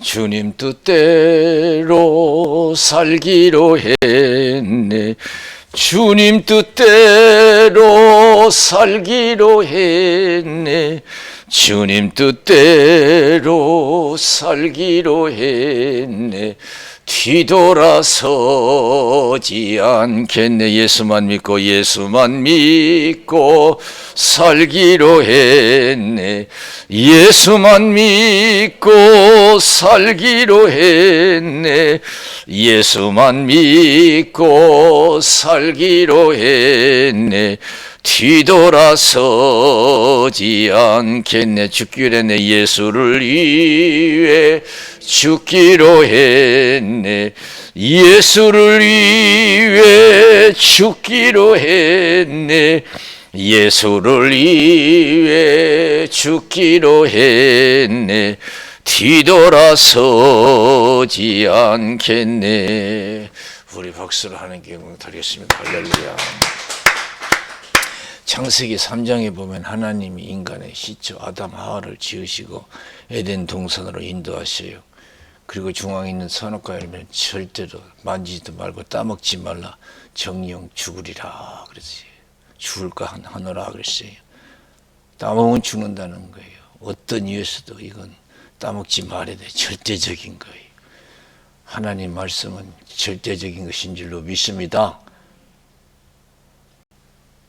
주님 뜻대로 살기로 했네. 주님 뜻대로 살기로 했네. 주님 뜻대로 살기로 했네. 뒤돌아서지 않겠네. 예수만 믿고 살기로 했네. 예수만 믿고 살기로 했네. 예수만 믿고 살기로 했네. 뒤돌아서지 않겠네. 죽기로 했네. 예수를 위해 죽기로 했네. 예수를 위해 죽기로 했네. 예수를 위해 죽기로 했네. 뒤돌아서지 않겠네. 우리 박수를 하나님께 영광 드리겠습니다. 할렐루야. 창세기 3장에 보면 하나님이 인간의 시초 아담 하와를 지으시고 에덴 동산으로 인도하셔요. 그리고 중앙에 있는 선악과 열매는 절대로 만지지도 말고 따먹지 말라. 정령 죽으리라 그랬어요. 죽을까 하노라 그랬어요. 따먹으면 죽는다는 거예요. 어떤 이유에서도 이건 따먹지 말아야 돼. 절대적인 거예요. 하나님 말씀은 절대적인 것인 줄로 믿습니다.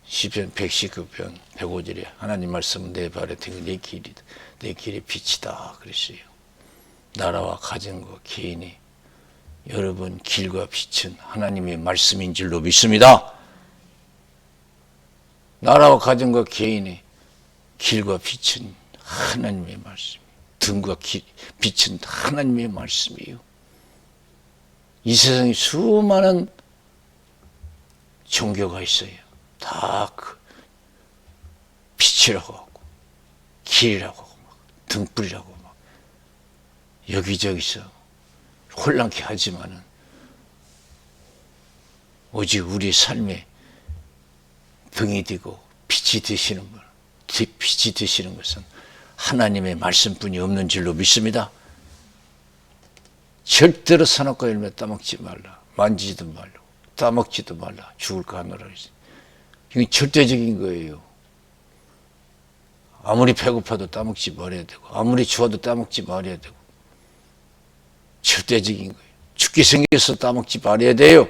시편 119편 105절에 하나님 말씀은 내 발에 등은 내 길이다. 내 길의 빛이다 그랬어요. 나라와 가정과 개인이 여러분 길과 빛은 하나님의 말씀인 줄로 믿습니다. 나라와 가정과 개인의 길과 빛은 하나님의 말씀, 등과 빛은 하나님의 말씀이에요. 이 세상에 수많은 종교가 있어요. 다 그 빛이라고 하고 길이라고 하고 막 등불이라고 막 여기저기서 혼란케 하지만은 오직 우리 삶에 등이 되고 빛이 되시는 분, 빛이 되시는 것은 하나님의 말씀뿐이 없는 줄로 믿습니다. 절대로 선악과 열매 따먹지 말라. 만지지도 말라. 따먹지도 말라. 죽을까 하노라 했어요. 이게 절대적인 거예요. 아무리 배고파도 따먹지 말아야 되고 아무리 추워도 따먹지 말아야 되고 절대적인 거예요. 죽게 생겼어도 따먹지 말아야 돼요.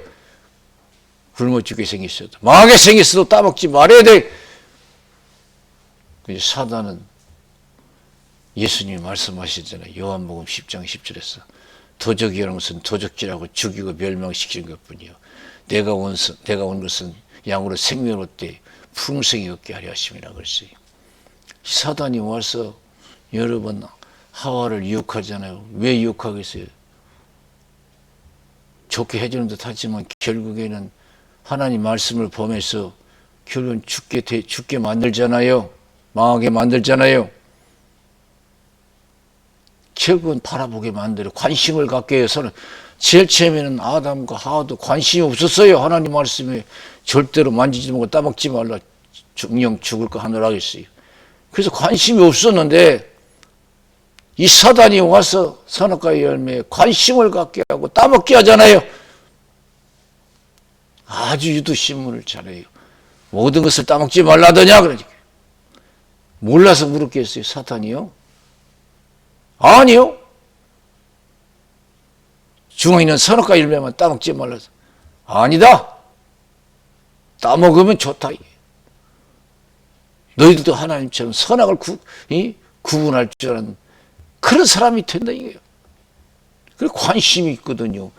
굶어 죽게 생겼어도 망하게 생겼어도 따먹지 말아야 돼. 사단은 예수님이 말씀하시잖아요. 요한복음 10장 10절에서 도적이라는 것은 도적질하고 죽이고 멸망시키는 것뿐이요. 내가 온 것은 양으로 생명을 얻되 풍성히 얻게 하려 하심이라 그랬어요. 사단이 와서 여러분 하와를 유혹하잖아요. 왜 유혹하겠어요? 좋게 해주는 듯 하지만 결국에는 하나님 말씀을 보면서 결국은 죽게 만들잖아요. 망하게 만들잖아요. 결국은 바라보게 만들어 관심을 갖게 해서는 제일 처음에는 아담과 하와도 관심이 없었어요. 하나님 말씀에 절대로 만지지 말고 따먹지 말라. 정령 죽을까 하노라 했어요. 그래서 관심이 없었는데 이 사단이 와서 선악과의 열매에 관심을 갖게 하고 따먹게 하잖아요. 아주 유도신문을 잘해요. 모든 것을 따먹지 말라더냐 그러니까. 몰라서 물었겠어요. 사탄이요? 아니요. 중앙에 있는 선악과 열매만 따먹지 말라서. 아니다. 따먹으면 좋다. 너희들도 하나님처럼 선악을 구분할 줄 아는 그런 사람이 된다 이거예요. 그리고 관심이 있거든요.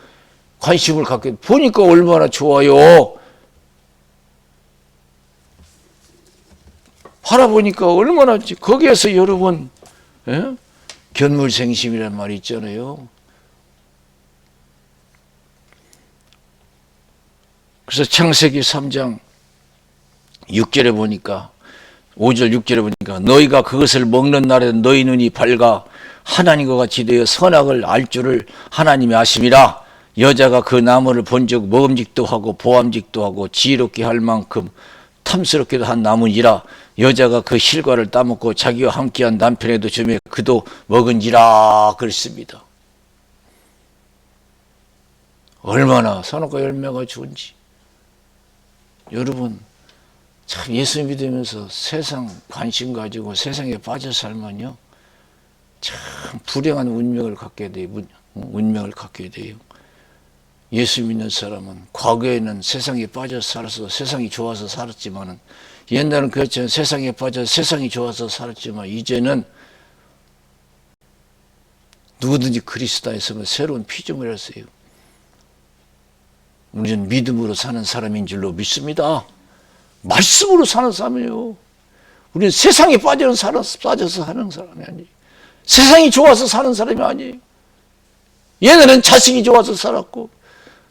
관심을 갖게 보니까 얼마나 좋아요. 바라보니까 얼마나 거기에서 여러분 견물생심이라는 말이 있잖아요. 그래서 창세기 3장 6절에 보니까 5절 6절에 보니까 너희가 그것을 먹는 날에 너희 눈이 밝아 하나님과 같이 되어 선악을 알 줄을 하나님이 아심이라. 여자가 그 나무를 본즉 먹음직도 하고 보암직도 하고 지혜롭게 할 만큼 탐스럽게도 한 나무니라. 여자가 그 실과를 따먹고 자기와 함께한 남편에도 주매 그도 먹은지라 그랬습니다. 얼마나 선악과 열매가 좋은지. 여러분, 참 예수 믿으면서 세상 관심 가지고 세상에 빠져 살면요, 참 불행한 운명을 갖게 돼요. 운명을 갖게 돼요. 예수 믿는 사람은 과거에는 세상에 빠져 살아서 세상이 좋아서 살았지만은, 옛날은 그렇죠. 세상에 빠져 세상이 좋아서 살았지만, 이제는 누구든지 그리스도 안에 있으면 새로운 피조물이었어요. 우리는 믿음으로 사는 사람인 줄로 믿습니다. 말씀으로 사는 사람이에요. 우리는 세상에 빠져서 사는 사람이 아니에요. 세상이 좋아서 사는 사람이 아니에요. 얘네는 자식이 좋아서 살았고,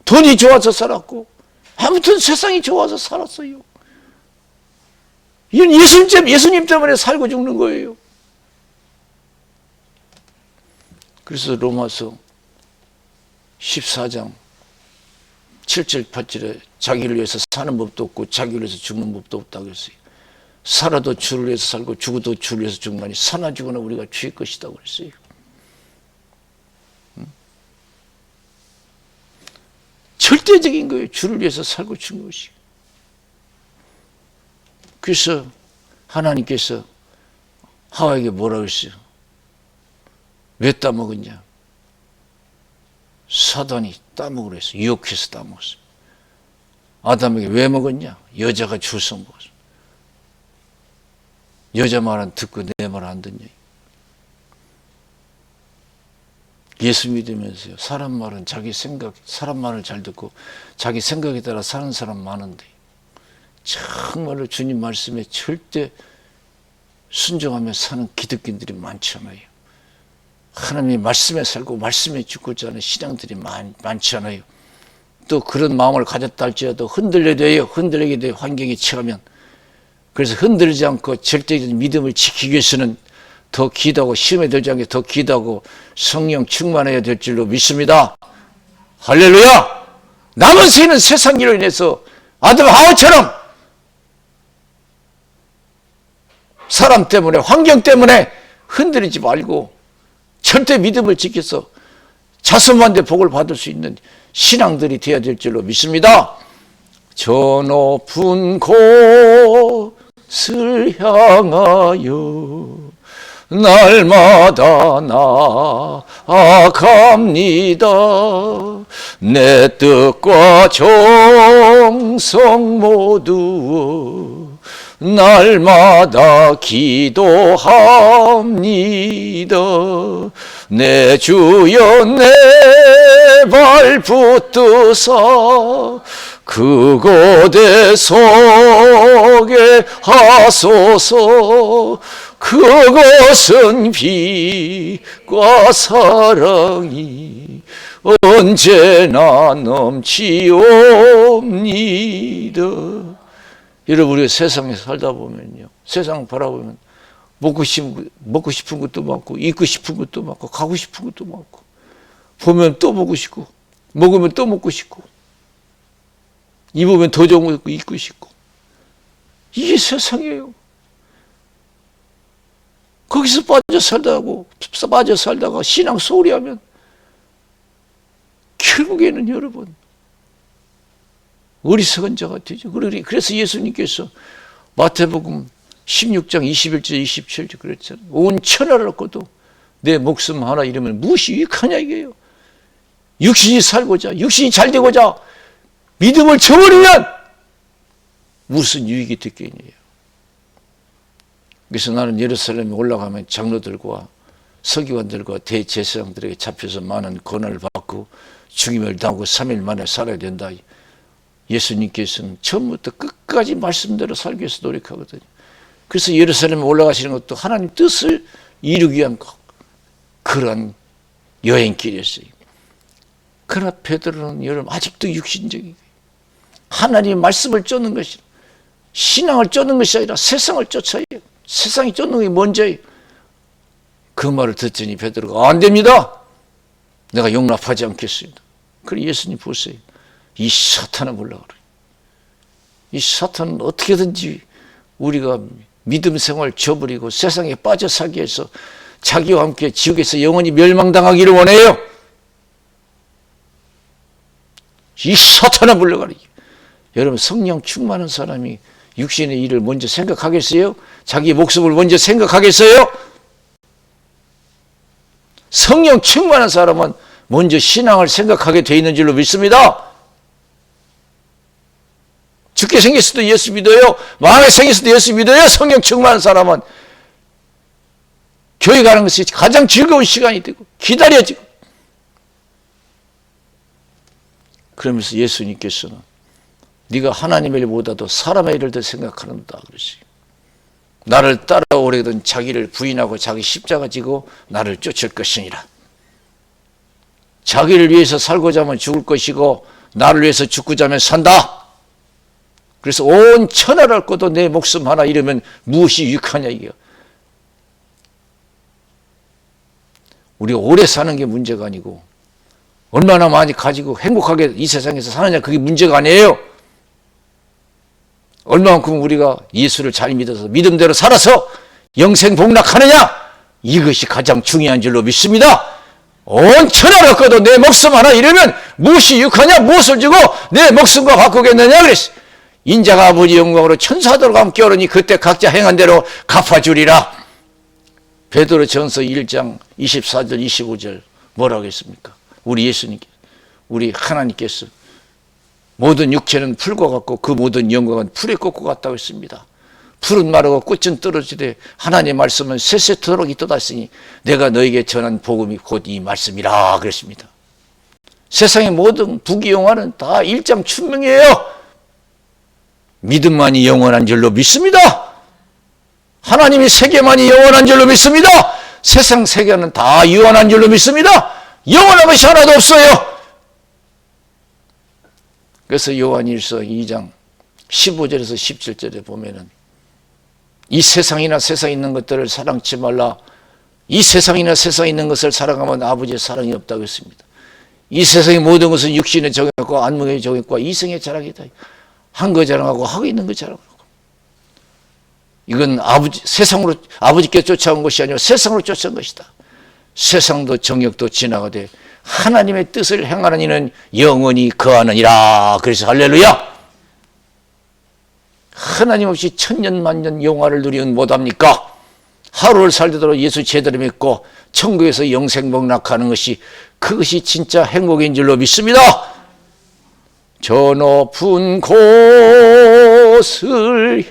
돈이 좋아서 살았고, 아무튼 세상이 좋아서 살았어요. 이건 예수님 때문에 살고 죽는 거예요. 그래서 로마서 14장 7절 8절에 자기를 위해서 사는 법도 없고 자기를 위해서 죽는 법도 없다고 했어요. 살아도 주를 위해서 살고 죽어도 주를 위해서 죽나니 사나 죽으나 우리가 주의 것이라고 그랬어요. 절대적인 거예요. 주를 위해서 살고 죽는 것이. 그래서 하나님께서 하와에게 뭐라고 했어요? 왜 따먹었냐? 사단이 따먹으라 했어요. 유혹해서 따먹었어요. 아담에게 왜 먹었냐? 여자가 줘서 먹었어요. 여자 말은 듣고 내 말 안 듣냐? 예수 믿으면서요, 사람 말은 사람 말을 잘 듣고 자기 생각에 따라 사는 사람 많은데, 정말로 주님 말씀에 절대 순종하며 사는 기득권들이 많잖아요. 하나님의 말씀에 살고 말씀에 죽고자 하는 신앙들이 많지 않아요. 또 그런 마음을 가졌다 할지라도 흔들리게 돼요. 환경에 처하면. 그래서 흔들리지 않고 절대적인 믿음을 지키기 위해서는 더 기도하고, 시험에 들지 않게 더 기도하고 성령 충만해야 될 줄로 믿습니다. 할렐루야! 남은 생은 세상 일로 인해서 아담 하와처럼 사람 때문에, 환경 때문에 흔들리지 말고 절대 믿음을 지켜서 자손만대 복을 받을 수 있는 신앙들이 되어야 될 줄로 믿습니다. 저 높은 곳을 향하여 날마다 나아갑니다. 내 뜻과 정성 모두 날마다 기도합니다. 내 주여 내 발 붙드사 그곳에 서게 하소서. 그것은 빛과 사랑이 언제나 넘치옵니다. 여러분, 우리가 세상에 살다 보면요, 세상 바라보면 먹고 싶은 것도 많고, 입고 싶은 것도 많고, 가고 싶은 것도 많고, 보면 또 보고 싶고, 먹으면 또 먹고 싶고, 입으면 더 좋은 거 입고 싶고, 이게 세상이에요. 거기서 빠져 살다가 신앙 소홀히 하면 결국에는 여러분 어리석은 자가 되죠. 그래서 예수님께서 마태복음 16장 21절 27절 그랬잖아요. 온 천하를 얻고도 내 목숨 하나 잃으면 무엇이 유익하냐 이게요. 육신이 살고자, 육신이 잘 되고자 믿음을 저버리면 무슨 유익이 됐겠느냐. 그래서 나는 예루살렘에 올라가면 장로들과 서기관들과 대제사장들에게 잡혀서 많은 고난을 받고 죽임을 당하고 3일 만에 살아야 된다. 예수님께서는 처음부터 끝까지 말씀대로 살기 위해서 노력하거든요. 그래서 예루살렘에 올라가시는 것도 하나님 뜻을 이루기 위한 그런 여행길이었어요. 그러나 베드로는 여러분 아직도 육신적이고 하나님의 말씀을 쫓는 것이, 신앙을 쫓는 것이 아니라 세상을 쫓아요. 세상이 쫓는 게 뭔지. 그 말을 듣더니 베드로가 안 됩니다. 내가 용납하지 않겠습니다. 그래 예수님 보세요. 이 사탄을 보려고 그래요. 이 사탄은 어떻게든지 우리가 믿음 생활 저버리고 세상에 빠져 살기 위해서 자기와 함께 지옥에서 영원히 멸망당하기를 원해요. 이 사탄아 물러가라. 여러분, 성령 충만한 사람이 육신의 일을 먼저 생각하겠어요? 자기 목숨을 먼저 생각하겠어요? 성령 충만한 사람은 먼저 신앙을 생각하게 돼 있는 줄로 믿습니다. 죽게 생겼을 때 예수 믿어요? 마음에 생겼을 때 예수 믿어요? 성령 충만한 사람은 교회 가는 것이 가장 즐거운 시간이 되고 기다려지고, 그러면서 예수님께서는 네가 하나님의 일보다도 사람의 일을 더 생각하는다 그러시. 나를 따라오려던 자기를 부인하고 자기 십자가 지고 나를 쫓을 것이니라. 자기를 위해서 살고자 하면 죽을 것이고 나를 위해서 죽고자 하면 산다. 그래서 온 천하를 얻고도 내 목숨 하나 잃으면 무엇이 유익하냐 이게요. 우리가 오래 사는 게 문제가 아니고 얼마나 많이 가지고 행복하게 이 세상에서 사느냐, 그게 문제가 아니에요. 얼마만큼 우리가 예수를 잘 믿어서 믿음대로 살아서 영생 복락하느냐, 이것이 가장 중요한 줄로 믿습니다. 온 천하를 얻고도 내 목숨 하나 잃으면 무엇이 유익하냐, 무엇을 주고 내 목숨과 바꾸겠느냐 그랬어. 인자가 아버지 영광으로 천사들과 함께 오르니 그때 각자 행한 대로 갚아주리라. 베드로전서 1장 24절 25절 뭐라고 했습니까? 우리 예수님께, 우리 하나님께서 모든 육체는 풀과 같고 그 모든 영광은 풀의 꽃과 같다고 했습니다. 풀은 마르고 꽃은 떨어지되 하나님의 말씀은 세세토록 있도다 했으니 내가 너에게 전한 복음이 곧 이 말씀이라 그랬습니다. 세상의 모든 부귀영화는 다 일장춘명이에요. 믿음만이 영원한 줄로 믿습니다. 하나님의 세계만이 영원한 줄로 믿습니다. 세상 세계는 다 유한한 줄로 믿습니다. 영원한 것이 하나도 없어요. 그래서 요한일서 2장 15절에서 17절에 보면은 이 세상이나 세상에 있는 것들을 사랑치 말라. 이 세상이나 세상에 있는 것을 사랑하면 아버지의 사랑이 없다고 했습니다. 이 세상의 모든 것은 육신의 정욕과 안목의 정욕과 이성의 자랑이다. 한 거 자랑하고 하고 있는 거 자랑하고. 이건 세상으로 아버지께 쫓아온 것이 아니라 세상으로 쫓아온 것이다. 세상도 정욕도 지나가되 하나님의 뜻을 행하는 이는 영원히 거하느니라. 그래서 할렐루야. 하나님 없이 천년만년 영화를 누리면 못합니까? 하루를 살도록 예수 제대로 믿고 천국에서 영생 복락하는 것이, 그것이 진짜 행복인 줄로 믿습니다. 저 높은 곳을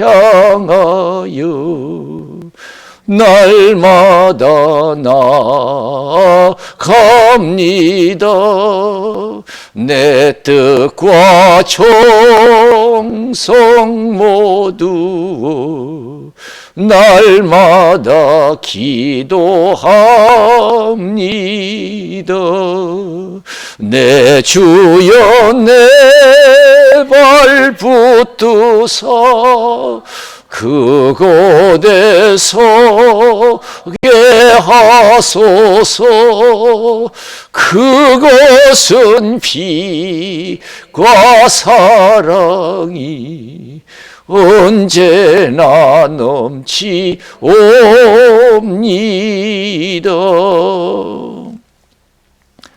향하여 날마다 나아갑니다. 내 뜻과 정성 모두 날마다 기도합니다. 내 주여 내 발 붙드사 그곳에 서게 하소서. 그것은 피과 사랑이 언제나 넘치옵니다.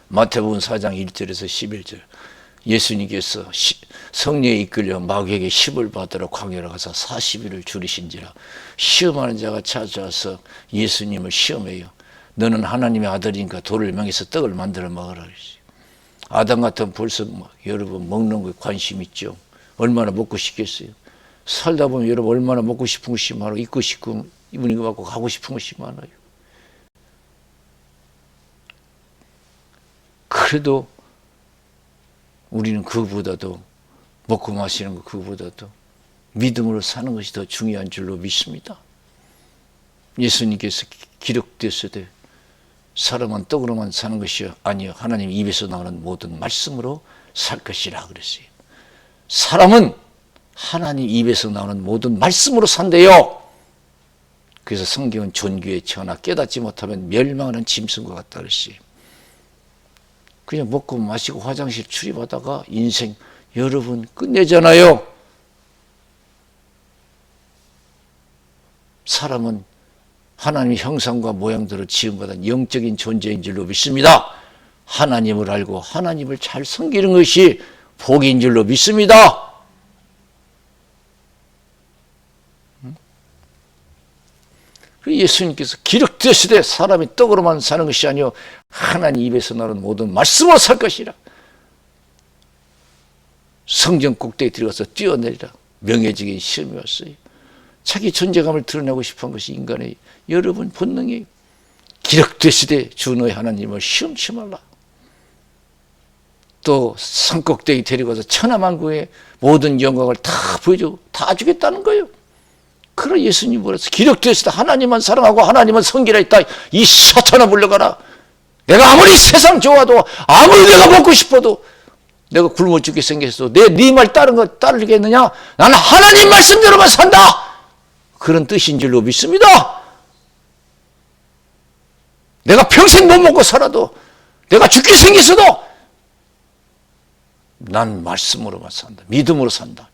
마태복음 4장 1절에서 11절, 예수님께서 성령에 이끌려 마귀에게 십을 받으러 광야로 가서 40일을 줄이신지라. 시험하는 자가 찾아와서 예수님을 시험해요. 너는 하나님의 아들이니까 돌을 명해서 떡을 만들어 먹으라. 아담 같으면 벌써 여러분 먹는 거에 관심 있죠. 얼마나 먹고 싶겠어요. 살다 보면 여러분 얼마나 먹고 싶은 것이 많아요. 입고 싶고 입은 거 받고 가고 싶은 것이 많아요. 그래도 우리는 그보다도 먹고 마시는 것, 그보다도 믿음으로 사는 것이 더 중요한 줄로 믿습니다. 예수님께서 기록됐을 때 사람은 떡으로만 사는 것이 아니요 하나님 입에서 나오는 모든 말씀으로 살 것이라 그랬어요. 사람은 하나님 입에서 나오는 모든 말씀으로 산대요. 그래서 성경은 존귀의 천하, 깨닫지 못하면 멸망하는 짐승과 같다 그랬어요. 그냥 먹고 마시고 화장실 출입하다가 인생 여러분 끝내잖아요. 사람은 하나님의 형상과 모양대로 지음받은 영적인 존재인 줄로 믿습니다. 하나님을 알고 하나님을 잘 섬기는 것이 복인 줄로 믿습니다. 예수님께서 기록되시되 사람이 떡으로만 사는 것이 아니요 하나님 입에서 나오는 모든 말씀으로 살 것이라. 성전 꼭대기에 들어가서 뛰어내리라. 명예적인 시험이 왔어요. 자기 존재감을 드러내고 싶은 것이 인간의 여러분 본능이에요. 기록되시되 주 너의 하나님을 시험치 말라. 또 산꼭대기 데리고서 천하만국의 모든 영광을 다 보여주고 다 주겠다는 거예요. 그러 예수님 뭐랬어? 기록되시되 하나님만 사랑하고 하나님은 섬기라 했다. 이 사탄아 물러가라. 내가 아무리 세상 좋아도 아무리 내가 먹고 싶어도 내가 굶어 죽게 생겼어도 네 말 따르겠느냐? 나는 하나님 말씀대로만 산다. 그런 뜻인 줄로 믿습니다. 내가 평생 못 먹고 살아도 내가 죽게 생겼어도 난 말씀으로만 산다. 믿음으로 산다.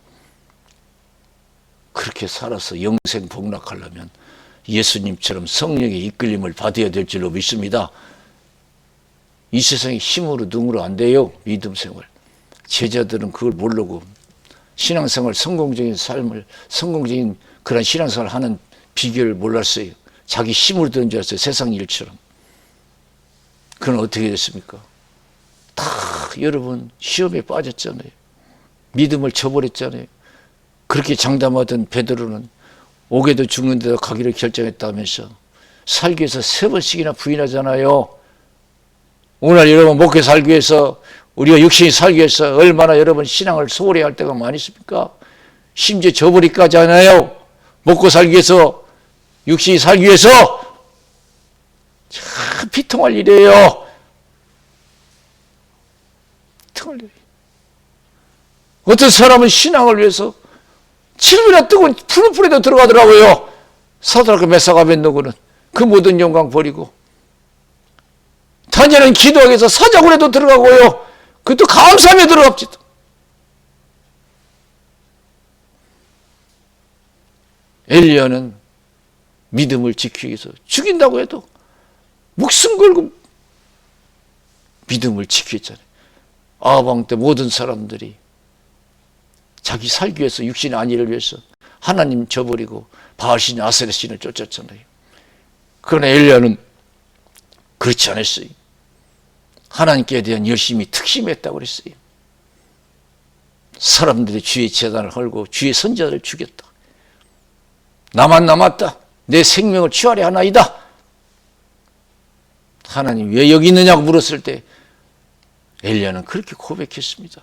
그렇게 살아서 영생 복락하려면 예수님처럼 성령의 이끌림을 받아야 될 줄로 믿습니다. 이 세상에 힘으로 능으로 안 돼요. 믿음 생활. 제자들은 그걸 모르고 신앙생활 성공적인 삶을 성공적인 그런 신앙생활을 하는 비결을 몰랐어요. 자기 힘으로 되는 줄 알았어요. 세상 일처럼. 그건 어떻게 됐습니까? 다 여러분 시험에 빠졌잖아요. 믿음을 저버렸잖아요. 그렇게 장담하던 베드로는 오게도 죽는데도 가기를 결정했다면서 살기 위해서 3번씩이나 부인하잖아요. 오늘 여러분 먹고 살기 위해서 우리가 육신이 살기 위해서 얼마나 여러분 신앙을 소홀히 할 때가 많이 있습니까? 심지어 저버리까지 하나요? 먹고 살기 위해서 육신이 살기 위해서 참 비통할 일이에요. 비통할 일. 어떤 사람은 신앙을 위해서 7분이나 뜨거운 풀풀에도 들어가더라고요. 사도락과 메사가 맺는 그 모든 영광 버리고 다니엘은 기도하기 위해서 사자굴에도 들어가고요. 그것도 감사하며 들어갑시다. 엘리야는 믿음을 지키기 위해서 죽인다고 해도 목숨 걸고 믿음을 지켰잖아요. 아방 때 모든 사람들이 자기 살기 위해서 육신의 안위를 위해서 하나님 저버리고 바알신 아세라 신을 쫓았잖아요. 그러나 엘리야는 그렇지 않았어요. 하나님께 대한 열심히 특심했다고 그랬어요. 사람들이 주의 제단을 헐고 주의 선자들을 죽였다. 나만 남았다. 내 생명을 취하려 하나이다. 하나님 왜 여기 있느냐고 물었을 때 엘리야는 그렇게 고백했습니다.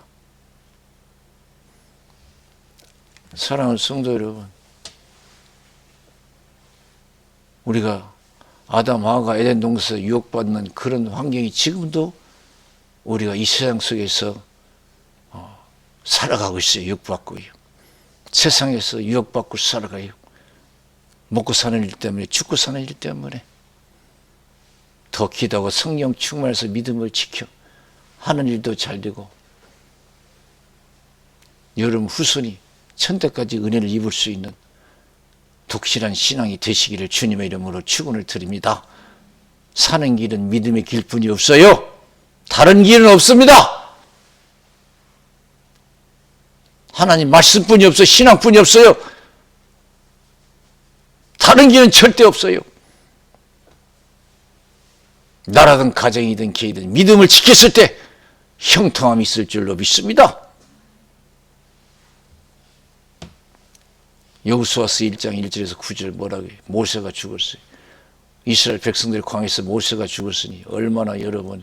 사랑하는 성도 여러분, 우리가 아담 하와가 에덴 동산에서 유혹받는 그런 환경이 지금도 우리가 이 세상 속에서 살아가고 있어요. 유혹받고요. 세상에서 유혹받고 살아가요. 먹고 사는 일 때문에, 죽고 사는 일 때문에 더 기도하고 성령 충만해서 믿음을 지켜 하는 일도 잘 되고 여러분 후손이 천대까지 은혜를 입을 수 있는 독실한 신앙이 되시기를 주님의 이름으로 축원을 드립니다. 사는 길은 믿음의 길뿐이 없어요. 다른 길은 없습니다. 하나님 말씀뿐이 없어요. 신앙뿐이 없어요. 다른 길은 절대 없어요. 나라든 가정이든 개이든 믿음을 지켰을 때 형통함이 있을 줄로 믿습니다. 여호수아서 1장 1절에서 9절 뭐라고 해요? 모세가 죽었어요. 이스라엘 백성들이 광야에서 모세가 죽었으니 얼마나 여러분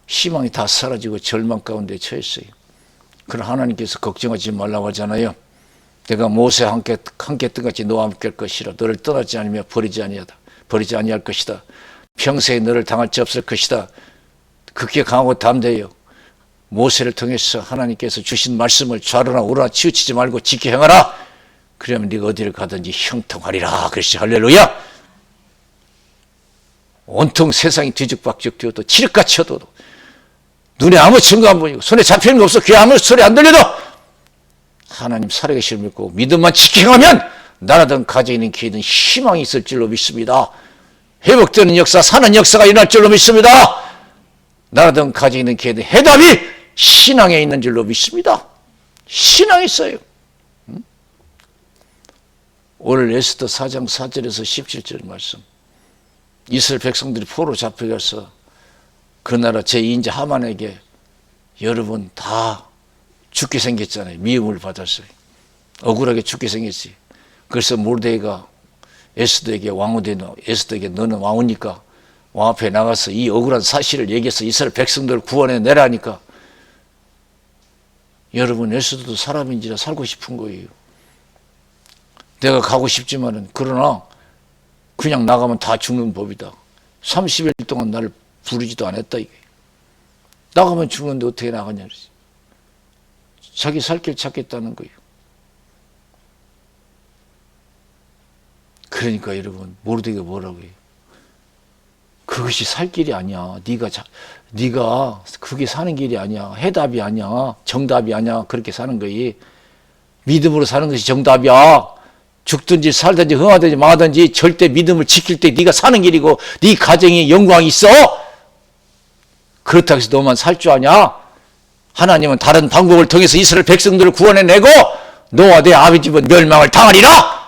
희망이 다 사라지고 절망 가운데 처했어요. 그러나 하나님께서 걱정하지 말라고 하잖아요. 내가 모세와 함께 뜻같이 너와 함께 할 것이라. 너를 떠나지 않으며 버리지 아니할 것이다. 평생에 너를 당할 자 없을 것이다. 그렇게 강하고 담대해요. 모세를 통해서 하나님께서 주신 말씀을 좌로나 우로나 치우치지 말고 지켜 행하라. 그러면 네가 어디를 가든지 형통하리라. 그러시 할렐루야. 온통 세상이 뒤죽박죽 되어도 칠흑같이 쳐도 눈에 아무 증거 안 보이고 손에 잡히는 거 없어. 귀에 아무 소리 안 들려도 하나님 살아계시를 믿고 믿음만 지켜 행하면 나라든 가정이든 기회든 희망이 있을 줄로 믿습니다. 회복되는 역사, 사는 역사가 일어날 줄로 믿습니다. 나라든 가정이든 기회든 해답이 신앙에 있는 줄로 믿습니다. 신앙이 있어요. 오늘 에스더 4장 4절에서 17절 말씀. 이스라엘 백성들이 포로 잡혀가서 그 나라 제2인자 하만에게 여러분 다 죽게 생겼잖아요. 미움을 받았어요. 억울하게 죽게 생겼지. 그래서 모르드게가 에스더에게 에스더에게 너는 왕이니까 왕 앞에 나가서 이 억울한 사실을 얘기해서 이스라엘 백성들을 구원해 내라니까 여러분 에스더도 사람인지라 살고 싶은 거예요. 내가 가고 싶지만은 그러나 그냥 나가면 다 죽는 법이다. 30일 동안 나를 부르지도 않았다 이게. 나가면 죽는데 어떻게 나가냐 그러지. 자기 살 길 찾겠다는 거예요. 그러니까 여러분 모르드게가 뭐라고 해요? 그것이 살 길이 아니야. 네가 그게 사는 길이 아니야. 해답이 아니야. 정답이 아니야. 그렇게 사는 거지. 믿음으로 사는 것이 정답이야. 죽든지 살든지 흥하든지 망하든지 절대 믿음을 지킬 때 네가 사는 길이고 네 가정에 영광이 있어. 그렇다고 해서 너만 살 줄 아냐? 하나님은 다른 방법을 통해서 이스라엘 백성들을 구원해내고 너와 내 아비 집은 멸망을 당하리라.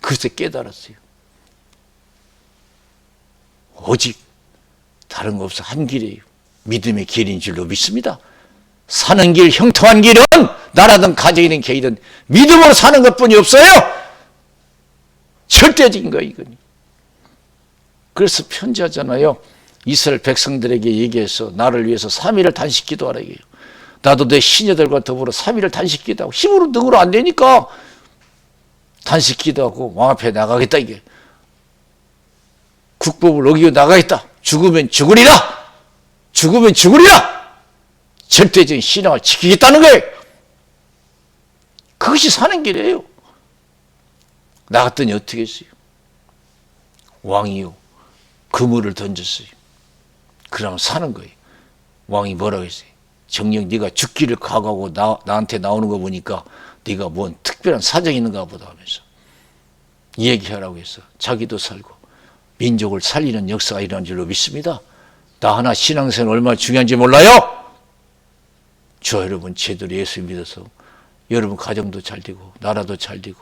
그래서 깨달았어요. 오직 다른 거 없어. 한 길이에요. 믿음의 길인 줄로 믿습니다. 사는 길, 형통한 길은 나라든 가정이든 개이든 믿음으로 사는 것뿐이 없어요. 절대적인 거예요, 이건. 그래서 편지하잖아요. 이스라엘 백성들에게 얘기해서 나를 위해서 3일을 단식 기도하라 얘기해요. 나도 내 시녀들과 더불어 3일을 단식 기도하고 힘으로 능으로 안 되니까 단식 기도하고 왕 앞에 나가겠다 이게. 국법을 어기고 나가겠다. 죽으면 죽으리라. 죽으면 죽으리라. 절대적인 신앙을 지키겠다는 거예요. 그것이 사는 길이에요. 나갔더니 어떻게 했어요? 왕이요 그물을 던졌어요. 그러면 사는 거예요. 왕이 뭐라고 했어요? 정녕 네가 죽기를 각오하고 나한테 나오는 거 보니까 네가 뭔 특별한 사정이 있는가 보다 하면서 얘기하라고 해서 자기도 살고 민족을 살리는 역사가 일어난 줄로 믿습니다. 나 하나 신앙생활 얼마나 중요한지 몰라요? 저 여러분 제대로 예수 믿어서 여러분 가정도 잘 되고 나라도 잘 되고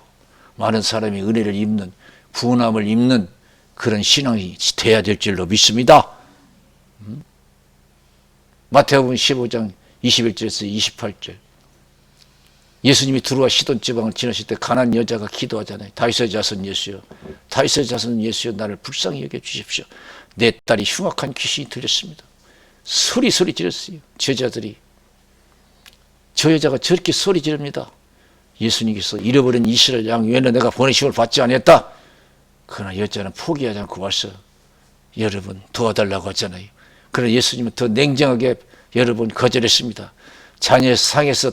많은 사람이 은혜를 입는 구원함을 입는 그런 신앙이 돼야 될 줄로 믿습니다. 마태복음 15장 21절에서 28절 예수님이 들어와 시돈 지방을 지나실 때 가난한 여자가 기도하잖아요. 다윗의 자손 예수여, 다윗의 자손 예수여, 나를 불쌍히 여겨 주십시오. 내 딸이 흉악한 귀신이 들렸습니다. 소리 지르었어요. 제자들이 저 여자가 저렇게 소리 지릅니다. 예수님께서 잃어버린 이스라엘 양 외에는 내가 보내심을 받지 않았다. 그러나 여자는 포기하지 않고 와서 여러분 도와달라고 하잖아요. 그러나 예수님은 더 냉정하게 여러분 거절했습니다. 자녀의 상에서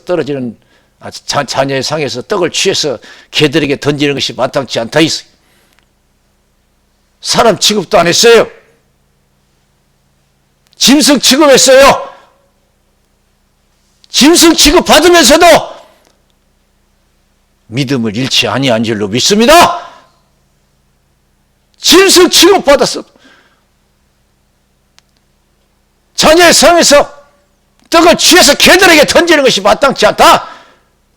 떡을 취해서 개들에게 던지는 것이 마땅치 않다 했어요. 사람 취급도 안 했어요. 짐승 취급했어요. 짐승 취급 받으면서도 믿음을 잃지 아니한 줄로 믿습니다. 짐승 취급 받았어. 자녀의 상에서 떡을 취해서 개들에게 던지는 것이 마땅치 않다.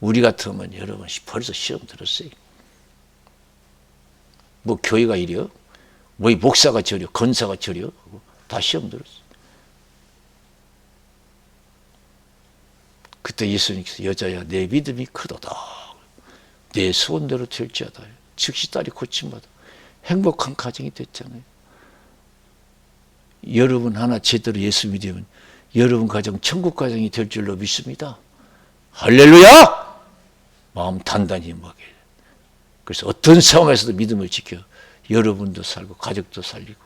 우리 같으면 여러분 벌써 시험 들었어요. 뭐 교회가 이려? 뭐 목사가 저려? 건사가 저려? 다 시험 들었어요. 그때 예수님께서 여자야 내 믿음이 크도다. 내 소원대로 될지어다. 즉시 딸이 고침받아 행복한 가정이 됐잖아요. 여러분 하나 제대로 예수 믿으면 여러분 가정 천국 가정이 될 줄로 믿습니다. 할렐루야! 마음 단단히 먹게. 그래서 어떤 상황에서도 믿음을 지켜 여러분도 살고 가족도 살리고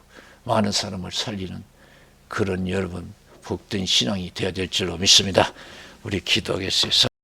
많은 사람을 살리는 그런 여러분 복된 신앙이 되어야 될 줄로 믿습니다. 우리 기도하겠습니다.